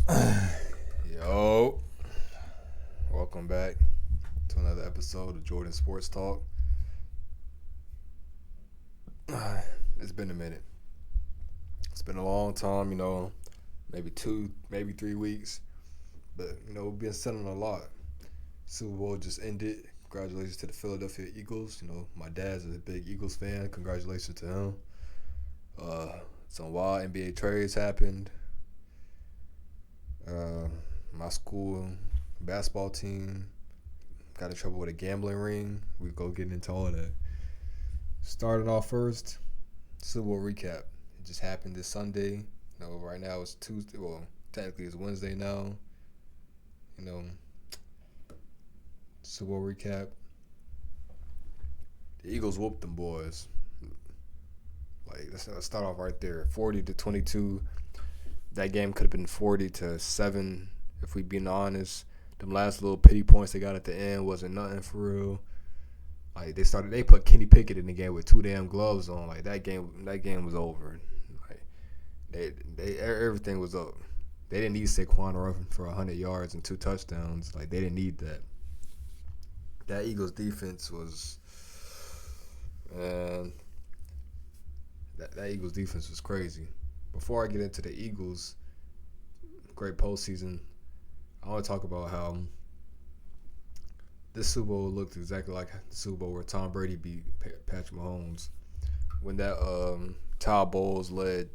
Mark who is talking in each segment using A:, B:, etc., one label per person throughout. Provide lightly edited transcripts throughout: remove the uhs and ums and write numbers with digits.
A: Yo, welcome back to another episode of Jordan Sports Talk. It's been a minute. It's been a long time, maybe 3 weeks, but we've been selling a lot. Super Bowl just ended. Congratulations to the Philadelphia Eagles. My dad's a big Eagles fan. Congratulations to him. Some wild NBA trades happened. Uh, my school basketball team got in trouble with a gambling ring. We go getting into all of that. Starting off first, Super Bowl recap. It just happened this Sunday. Right now it's Tuesday. Well, technically it's Wednesday now. You know, Super Bowl recap. The Eagles whooped them boys. Like let's start off right there. 40-22. That game could have been 40-7 if we being honest. Them last little pity points they got at the end wasn't nothing for real. Like they put Kenny Pickett in the game with two damn gloves on. Like that game was over. Like everything was up. They didn't need Saquon running for 100 yards and 2 touchdowns. Like they didn't need that. That Eagles defense was, man. That Eagles defense was crazy. Before I get into the Eagles, great postseason, I want to talk about how this Super Bowl looked exactly like the Super Bowl where Tom Brady beat Patrick Mahomes. When that Todd Bowles led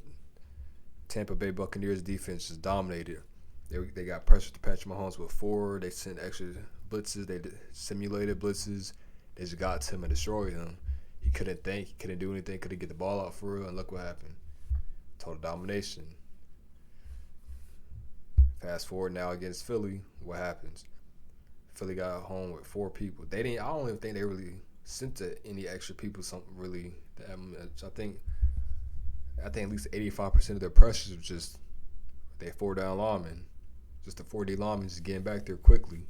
A: Tampa Bay Buccaneers defense just dominated. They got pressure to Patrick Mahomes with four. They sent extra blitzes. They simulated blitzes. They just got to him and destroyed him. He couldn't think. He couldn't do anything. Couldn't get the ball out for real. And look what happened. Total domination. Fast forward now against Philly. What happens? Philly got home with four people. They didn't. I don't even think they really sent to any extra people. Something really that much. I think at least 85% of their pressures was just they 4 down linemen, just the 4D linemen just getting back there quickly.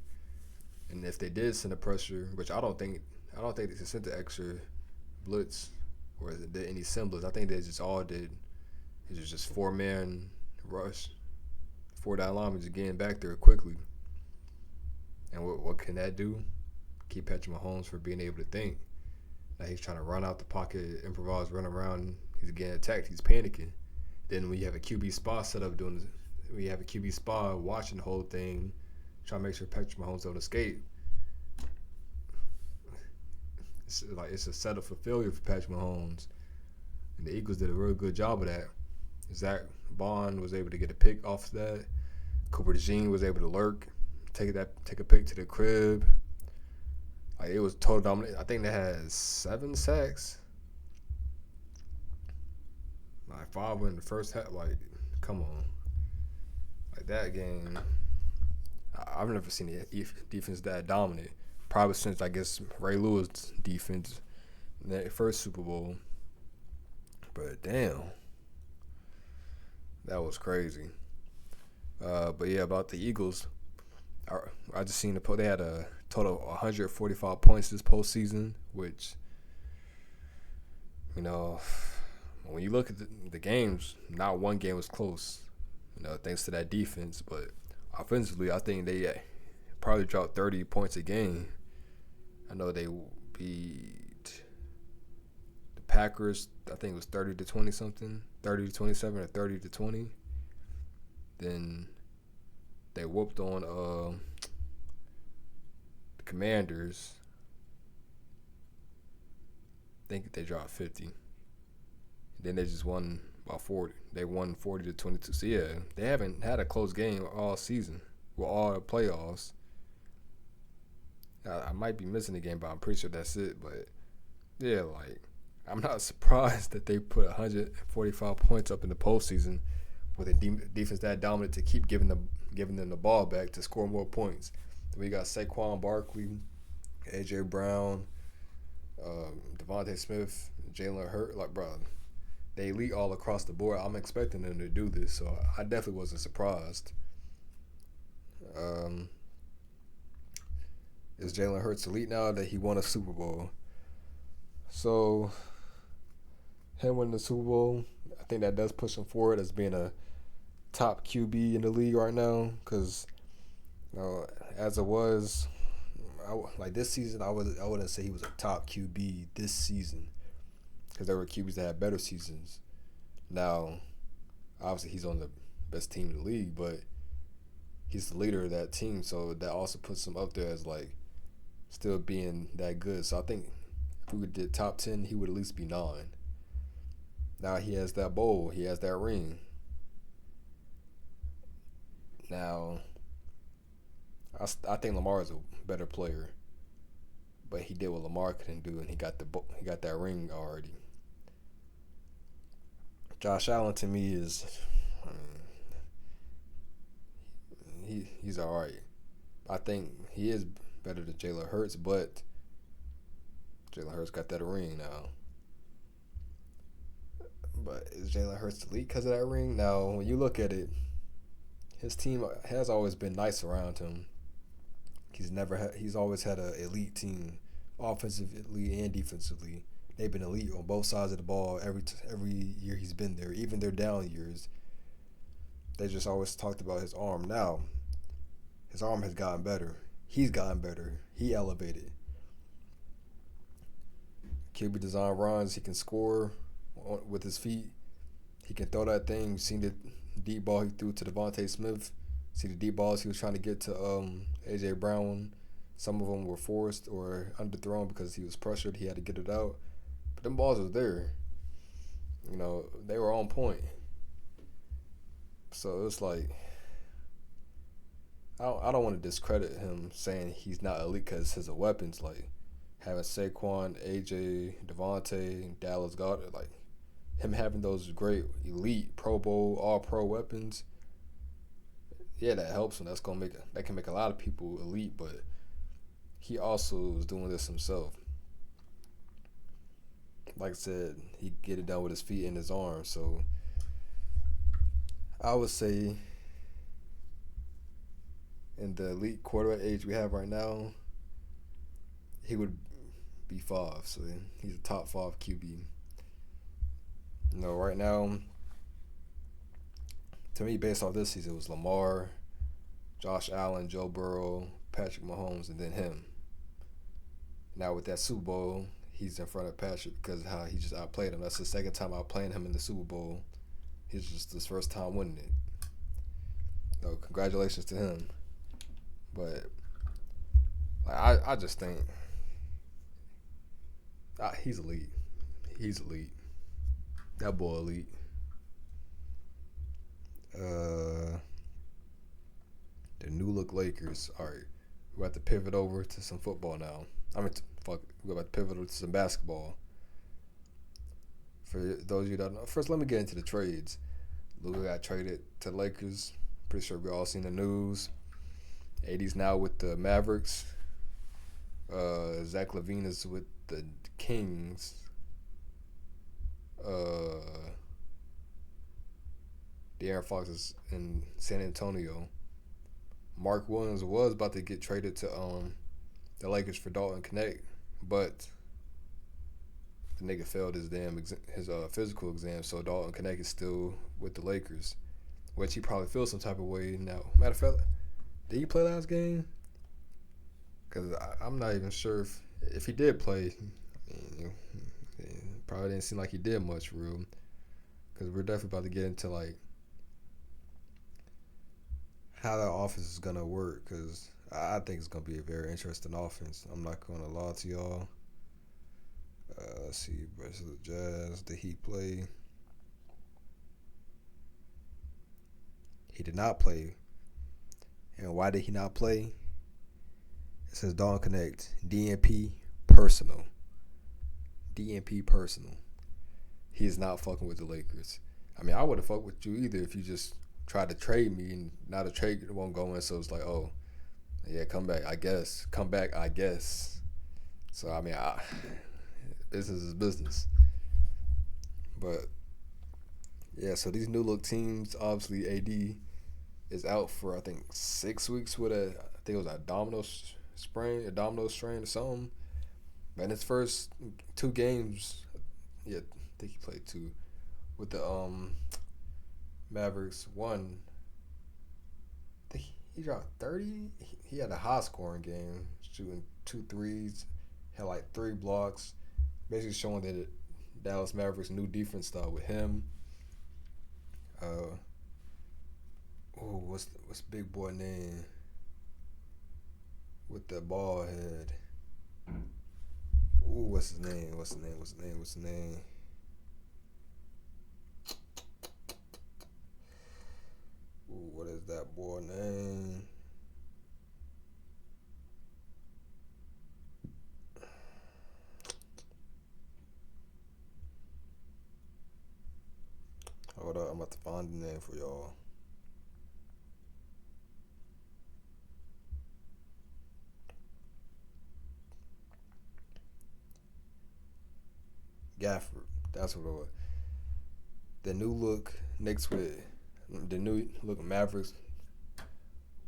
A: And if they did send a pressure, which I don't think they sent the extra blitz or did any semblance. I think they just all did. It was just 4-man rush, 4 down linemen just getting back there quickly. And what can that do? Keep Patrick Mahomes from being able to think. Now he's trying to run out the pocket, improvise, run around. He's getting attacked. He's panicking. Then when you have a QB spot set up we have a QB spot watching the whole thing, trying to make sure Patrick Mahomes don't escape. It's a setup for failure for Patrick Mahomes. And the Eagles did a real good job of that. Zach Bond was able to get a pick off of that. Cooper DeJean was able to lurk, take a pick to the crib. Like it was total dominant. I think they had 7 sacks. Like 5 in the first half. Like, come on. Like that game, I've never seen the defense that dominant. Probably since I guess Ray Lewis' defense in that first Super Bowl. But damn, that was crazy. But yeah, about the Eagles, I just seen they had a total of 145 points this postseason, which when you look at the games, not one game was close. Thanks to that defense, but offensively, I think they probably dropped 30 points a game. I know they beat the Packers. I think it was 30-20 something, 30-27 or 30-20. Then they whooped on the Commanders. I think they dropped 50. Then they just won about 40. They won 40-22. So yeah, they haven't had a close game all season. Well, all playoffs. I might be missing a game, but I'm pretty sure that's it. But yeah, like I'm not surprised that they put 145 points up in the postseason with a defense that dominant to keep giving them the ball back to score more points. We got Saquon Barkley, AJ Brown, Devontae Smith, Jalen Hurts. Like, bro, they elite all across the board. I'm expecting them to do this, so I definitely wasn't surprised. Is Jalen Hurts elite now that he won a Super Bowl? So him winning the Super Bowl, I think that does push him forward as being a top QB in the league right now. Because as it was, like this season, I wouldn't say he was a top QB this season because there were QBs that had better seasons. Now, obviously, he's on the best team in the league, but he's the leader of that team, so that also puts him up there as like still being that good. So I think if we did top 10, he would at least be 9. Now he has that bowl, he has that ring. Now, I think Lamar is a better player, but he did what Lamar couldn't do, and he got that ring already. Josh Allen to me is, I mean, he's all right. I think he is better than Jalen Hurts, but Jalen Hurts got that ring now. But is Jalen Hurts elite because of that ring? Now, when you look at it, his team has always been nice around him. He's always had an elite team, offensively and defensively. They've been elite on both sides of the ball every year he's been there. Even their down years, they just always talked about his arm. Now, his arm has gotten better. He's gotten better. He elevated. QB design runs. He can score with his feet. He can throw that thing. You've seen the deep ball he threw to Devontae Smith. See the deep balls he was trying to get to A.J. Brown. Some of them were forced or underthrown because he was pressured. He had to get it out. But them balls were there. They were on point. So it's like, I don't want to discredit him saying he's not elite because his weapons, like having Saquon, AJ, Devontae, Dallas Goedert, like him having those great elite Pro Bowl, All Pro weapons. Yeah, that helps him. That can make a lot of people elite, but he also was doing this himself. Like I said, he get it done with his feet and his arms. So I would say in the elite quarterback age we have right now, he would be 5. So he's a top 5 QB. Right now, to me, based off this season, it was Lamar, Josh Allen, Joe Burrow, Patrick Mahomes, and then him. Now with that Super Bowl, he's in front of Patrick because of how he just outplayed him. That's the second time outplaying him in the Super Bowl. He's just his first time winning it. So congratulations to him. But I just think he's elite. He's elite. That boy elite. The new look Lakers. All right, we're about to pivot over to some football now. We're about to pivot over to some basketball. For those of you that don't know, first let me get into the trades. Luka got traded to the Lakers. Pretty sure we all seen the news. AD's now with the Mavericks. Zach LaVine is with the Kings. De'Aaron Fox is in San Antonio. Mark Williams was about to get traded to the Lakers for Dalton Connect, but the nigga failed his physical exam, so Dalton Connect is still with the Lakers, which he probably feels some type of way now. Matter of fact, did he play last game? Because I'm not even sure if he did play. Probably didn't seem like he did much for real. Because we're definitely about to get into like how that offense is gonna work. Because I think it's gonna be a very interesting offense. I'm not gonna lie to y'all. Let's see, versus the Jazz. Did he play? He did not play. And why did he not play? It says Dalton Connect, DNP personal. DNP personal. He is not fucking with the Lakers. I mean, I wouldn't fuck with you either if you just tried to trade me and now the trade won't go in. So it's like, oh, yeah, come back, I guess. Come back, I guess. So, I mean, business is business. But, yeah, so these new look teams, obviously AD is out for, I think, 6 weeks with I think it was a domino strain or something. But in his first 2 games, yeah, I think he played 2 with the Mavericks won. He dropped 30. He had a high scoring game, shooting two threes, had like three blocks, basically showing that Dallas Mavericks' new defense style with him. Uh, what's big boy name with the ball head? Ooh, what's his name? What's his name? What's his name? What's his name? Ooh, what is that boy name? Hold up, I'm about to find the name for y'all. Gafford. That's what it was. The new look Knicks with the new look Mavericks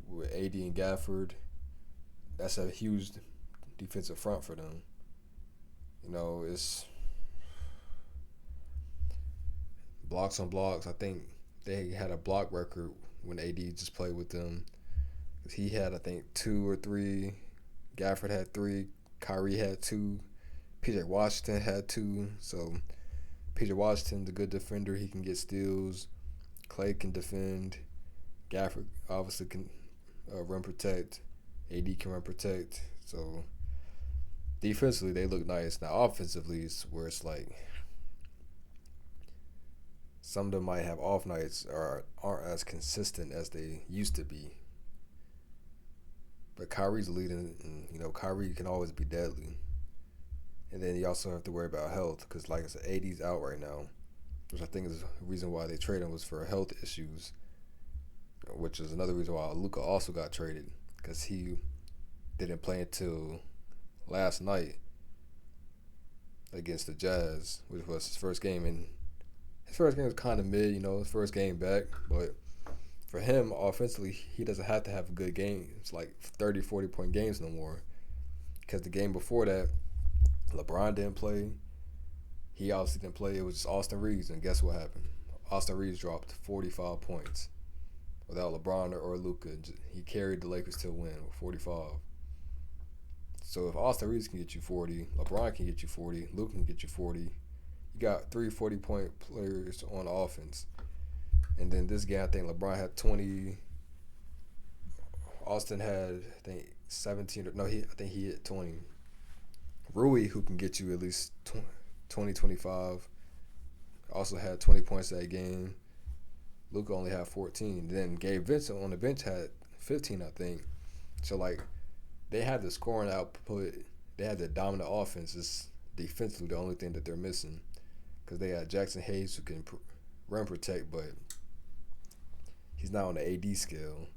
A: with AD and Gafford. That's a huge defensive front for them. You know, it's blocks on blocks. I think they had a block record when AD just played with them. He had, I think, two or three. Gafford had three. Kyrie had two. PJ Washington had two. So PJ Washington's a good defender. He can get steals. Clay can defend. Gafford obviously can run protect. AD can run protect. So defensively, they look nice. Now offensively, it's where it's like some of them might have off nights or aren't as consistent as they used to be. But Kyrie's leading, and Kyrie can always be deadly. And then you also have to worry about health because, like I said, AD's out right now, which I think is the reason why they traded him was for health issues, which is another reason why Luka also got traded because he didn't play until last night against the Jazz, which was his first game. And his first game was kind of mid, his first game back. But for him, offensively, he doesn't have to have a good game. It's like 30, 40-point games no more. Because the game before that, LeBron didn't play. He obviously didn't play. It was just Austin Reeves. And guess what happened? Austin Reeves dropped 45 points without LeBron or Luka. He carried the Lakers to a win with 45. So if Austin Reeves can get you 40, LeBron can get you 40, Luka can get you 40, you got three 40-point players on offense. And then this game, I think LeBron had 20. Austin had, I think, 17. I think he hit 20. Rui, who can get you at least 20, 25, also had 20 points that game. Luka only had 14. Then Gabe Vincent on the bench had 15, I think. So, they had the scoring output. They had the dominant offense. It's defensively the only thing that they're missing because they got Jackson Hayes who can run protect, but he's not on the AD scale.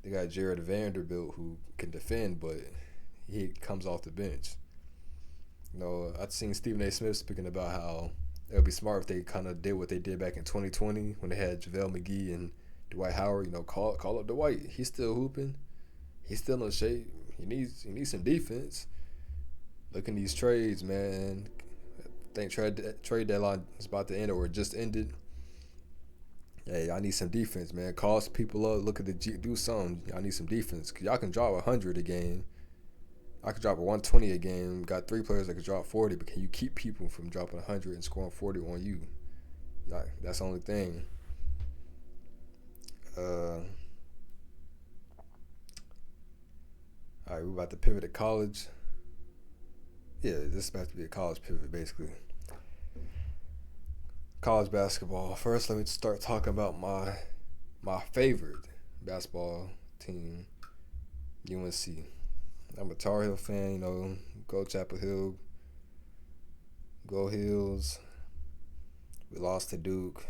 A: They got Jared Vanderbilt who can defend, but he comes off the bench. I've seen Stephen A. Smith speaking about how it would be smart if they kind of did what they did back in 2020 when they had JaVale McGee and Dwight Howard. Call up Dwight. He's still hooping. He's still in shape. He needs some defense. Look at these trades, man. I think trade deadline is about to end or it just ended. Hey, I need some defense, man. Call some people up. Look at do something. I need some defense. Cause y'all can drop 100 a game. I could drop a 120 a game. Got three players that could drop 40, but can you keep people from dropping 100 and scoring 40 on you? That's the only thing. All right, we're about to pivot to college. Yeah, this is about to be a college pivot, basically. College basketball. First, let me start talking about my favorite basketball team, UNC. I'm a Tar Heel fan, go Chapel Hill, go Hills. We lost to Duke,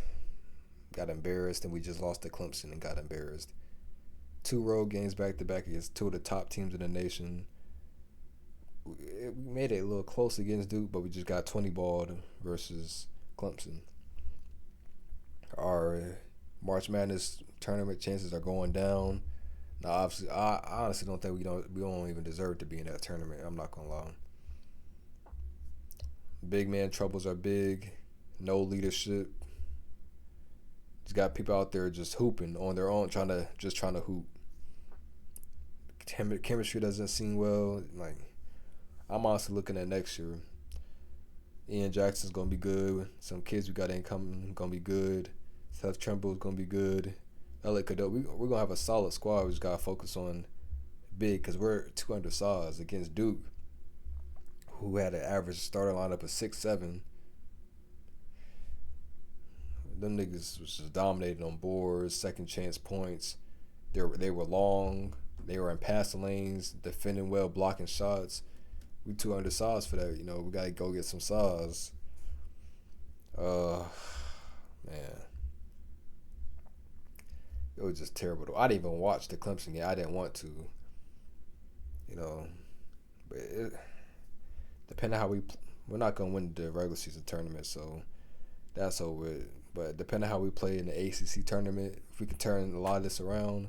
A: got embarrassed, and we just lost to Clemson and got embarrassed. 2 road games back-to-back against 2 of the top teams in the nation. We made it a little close against Duke, but we just got 20-balled versus Clemson. Our March Madness tournament chances are going down. Now, obviously, I honestly don't think we don't even deserve to be in that tournament. I'm not gonna lie. Big man troubles are big. No leadership. Just got people out there just hooping on their own, trying to hoop. Chemistry doesn't seem well. Like, I'm honestly looking at next year. Ian Jackson's gonna be good. Some kids we got in coming gonna be good. Seth Trimble's gonna be good. Elliot Cadeau, we're gonna have a solid squad. We just gotta focus on big because we're too undersized against Duke, who had an average starting lineup of 6'7". Them niggas was just dominating on boards, second chance points. They were long. They were in passing lanes, defending well, blocking shots. We too undersized for that. We gotta go get some size. Man, it was just terrible. Though I didn't even watch the Clemson game. I didn't want to. But depending on how we're not gonna win the regular season tournament, so that's over. But depending on how we play in the ACC tournament, if we can turn a lot of this around,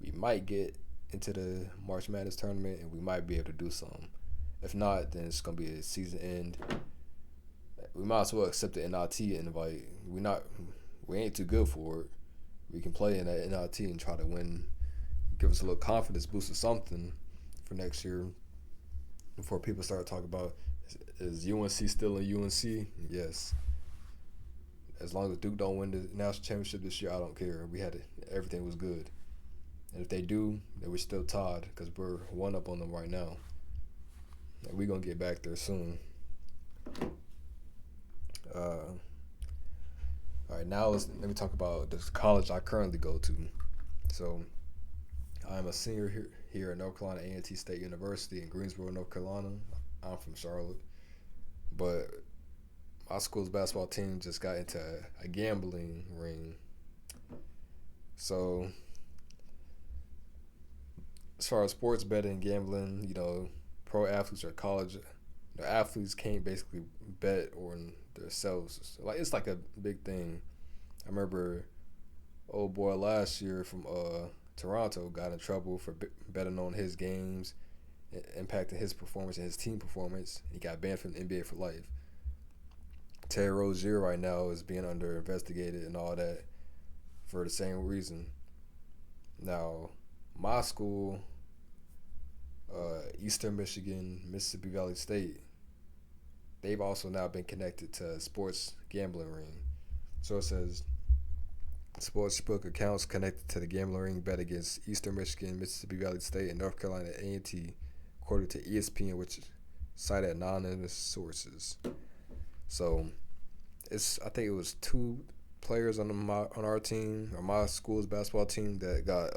A: we might get into the March Madness tournament, and we might be able to do something. If not, then it's gonna be a season end. We might as well accept the NIT invite. We ain't too good for it. We can play in that NIT and try to win, give us a little confidence boost or something for next year. Before people start talking about, is UNC still in UNC? Yes. As long as Duke don't win the national championship this year, I don't care. Everything was good. And if they do, then we're still tied because we're one up on them right now. And we're going to get back there soon. All right, now let me talk about the college I currently go to. So I'm a senior here at North Carolina A&T State University in Greensboro, North Carolina. I'm from Charlotte. But my school's basketball team just got into a gambling ring. So as far as sports betting and gambling, pro athletes or college athletes can't basically bet on themselves. It's like a big thing. I remember old boy last year from Toronto got in trouble for betting on his games, impacting his performance and his team performance. He got banned from the NBA for life. Terry Rozier right now is being under investigated and all that for the same reason. Now, my school, Eastern Michigan, Mississippi Valley State, they've also now been connected to a sports gambling ring. So it says, sportsbook accounts connected to the gambling ring bet against Eastern Michigan, Mississippi Valley State, and North Carolina A&T, according to ESPN, which cited anonymous sources. So I think it was 2 players on our team, or my school's basketball team, that got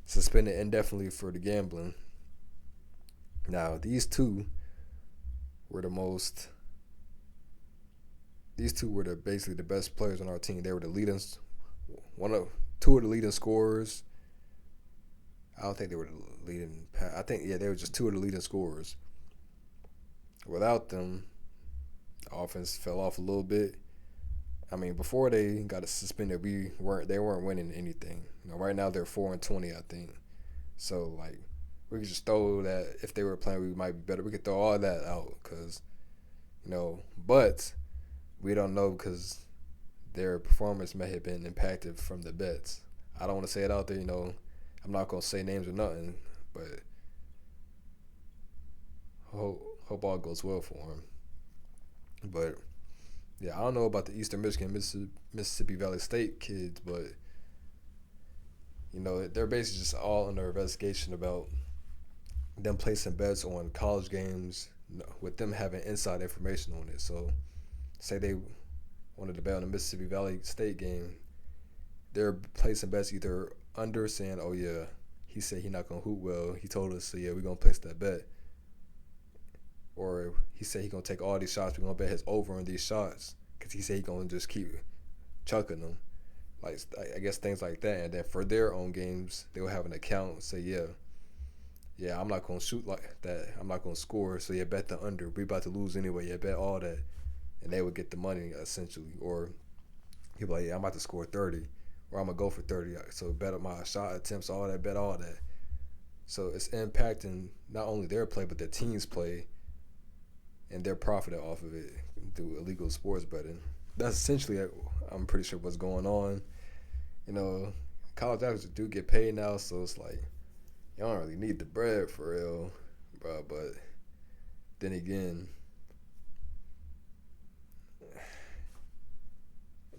A: suspended indefinitely for the gambling. Now, these two were basically the best players on our team. They were the leading, two of the leading scorers. I don't think they were the leading. I think they were just 2 of the leading scorers. Without them, the offense fell off a little bit. I mean, before they got suspended, they weren't winning anything. Right now they're 4-20, I think. So we could just throw that. If they were playing, we might be better. We could throw all that out because, but we don't know because their performance may have been impacted from the bets. I don't want to say it out there. I'm not gonna say names or nothing, but hope all goes well for him. But yeah, I don't know about the Eastern Michigan, Mississippi Valley State kids, but they're basically just all under investigation about them placing bets on college games with them having inside information on it. So, say they wanted to bet on the Mississippi Valley State game, they're placing bets either under, saying, "Oh yeah, he said he's not gonna hoop well. He told us, so yeah, we're gonna place that bet." Or he said he's going to take all these shots. We're going to bet his over on these shots because he said he's going to just keep chucking them. I guess things like that. And then for their own games, they'll have an account say, yeah, I'm not going to shoot like that. I'm not going to score. So, yeah, bet the under. We're about to lose anyway. Yeah, bet all that. And they would get the money, essentially. Or he'll be like, yeah, I'm about to score 30. Or I'm going to go for 30. So, bet my shot attempts, all that, bet all that. So, it's impacting not only their play, but the team's play. And they're profiting off of it through illegal sports betting. That's essentially I'm pretty sure what's going on. College athletes do get paid now, so it's like you don't really need the bread for real, bro. But then again,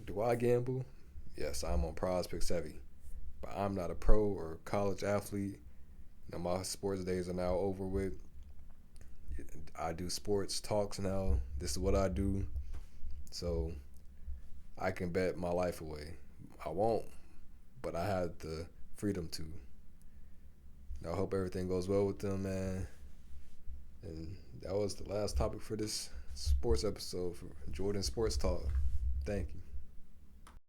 A: do I gamble? Yes, I'm on Prospect Heavy, but I'm not a pro or college athlete. My sports days are now over with. I do sports talks now. This is what I do. So I can bet my life away. I won't, but I have the freedom to. I hope everything goes well with them, man. And that was the last topic for this sports episode for Jordan Sports Talk. Thank you.